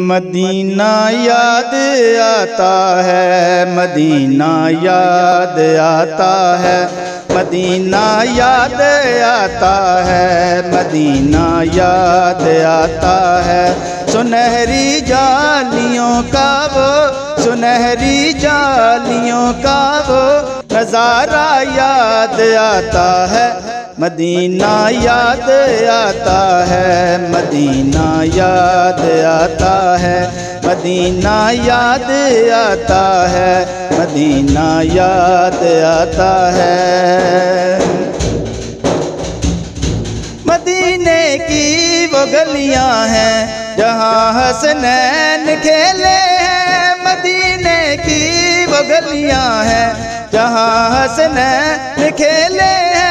مدینہ یاد آتا ہے، مدینہ یاد آتا ہے، مدینہ یاد آتا ہے، مدینہ یاد آتا ہے۔ سنہری جالیوں کا وہ، سنہری جالیوں کا وہ نظارہ یاد آتا ہے، مدینہ یاد آتا ہے، مدینہ یاد آتا ہے، مدینہ یاد آتا ہے، مدینہ یاد آتا ہے۔ مدینے کی وہ گلیاں ہیں جہاں حسنین کھیلے ہیں، مدینے کی وہ گلیاں ہیں جہاں حسنین کھیلے ہیں۔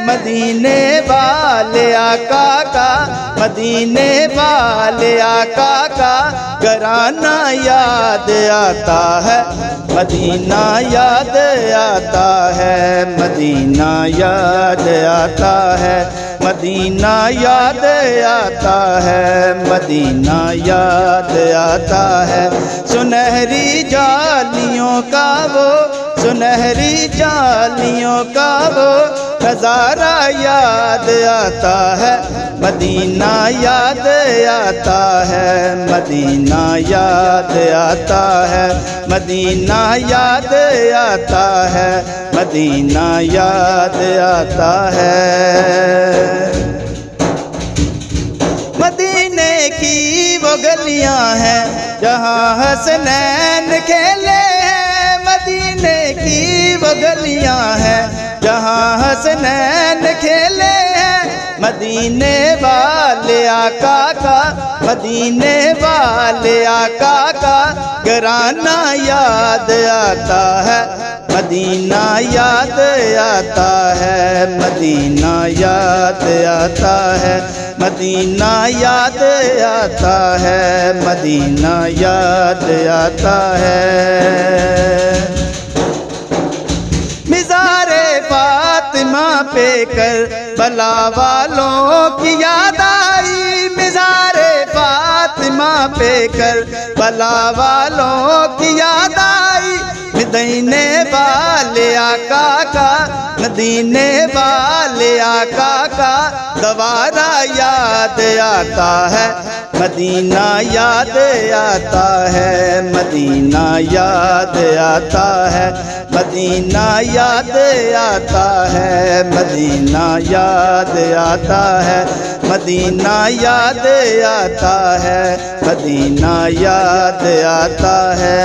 مدینے والے آقا کا، مدینے والے آقا کا گھرانہ یاد آتا ہے، مدینہ یاد آتا ہے، مدینہ یاد آتا ہے، مدینہ یاد آتا ہے، مدینہ یاد آتا ہے۔ سنہری جالیوں کا وہ، سنہری جالیوں کا وہ نظارہ یاد آتا ہے، مدینہ یاد آتا ہے، مدینہ یاد آتا ہے، مدینہ یاد آتا ہے، مدینہ یاد آتا ہے۔ مدینے کی وہ گلیاں ہیں جہاں حسنین کھیلے ہیں، مدینے کی وہ گلیاں ہیں جہاں حسنین کھیلے ہیں۔ مدینے والے آقا کا، مدینے والے آقا کا گھرانہ یاد آتا ہے، مدینہ یاد آتا ہے، مدینہ یاد آتا ہے، مدینہ یاد آتا ہے، مدینہ یاد آتا ہے۔ مزار فاطمہ پہ کربلا والوں کی یاد آئی، مزار فاطمہ پہ کربلا والوں کی یاد آئی۔ مدینے والے آقا کا، مدینے والے آقا کا دوبارہ یاد آتا ہے، مدینہ یاد آتا ہے، مدینہ یاد آتا ہے، مدینہ یاد آتا ہے، مدینہ یاد آتا ہے، مدینہ یاد آتا ہے، مدینہ یاد آتا ہے۔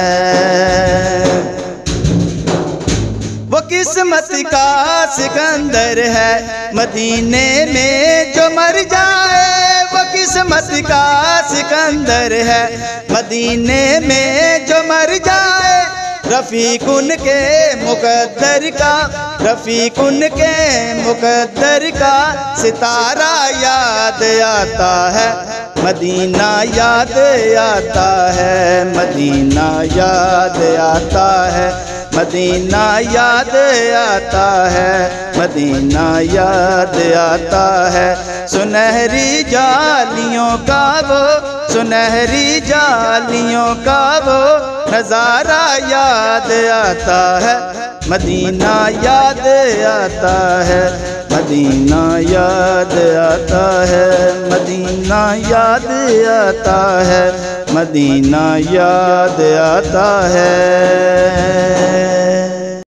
وہ قسمت کا سکندر ہے مدینے میں جو مر جائے، وہ قسمت کا سکندر ہے مدینے میں جو مر جائے۔ رفیق ان کے مقدر کا، رفیق ان کے مقدر کا ستارہ یاد آتا ہے، مدینہ یاد آتا ہے، مدینہ یاد آتا ہے، مدینہ یاد آتا ہے، مدینہ یاد آتا ہے۔ سنہری جالیوں کا وہ، سنہری جالیوں کا وہ نظارہ یاد آتا ہے، مدینہ یاد آتا ہے، مدینہ یاد آتا ہے، مدینہ یاد آتا ہے، مدینہ یاد آتا ہے۔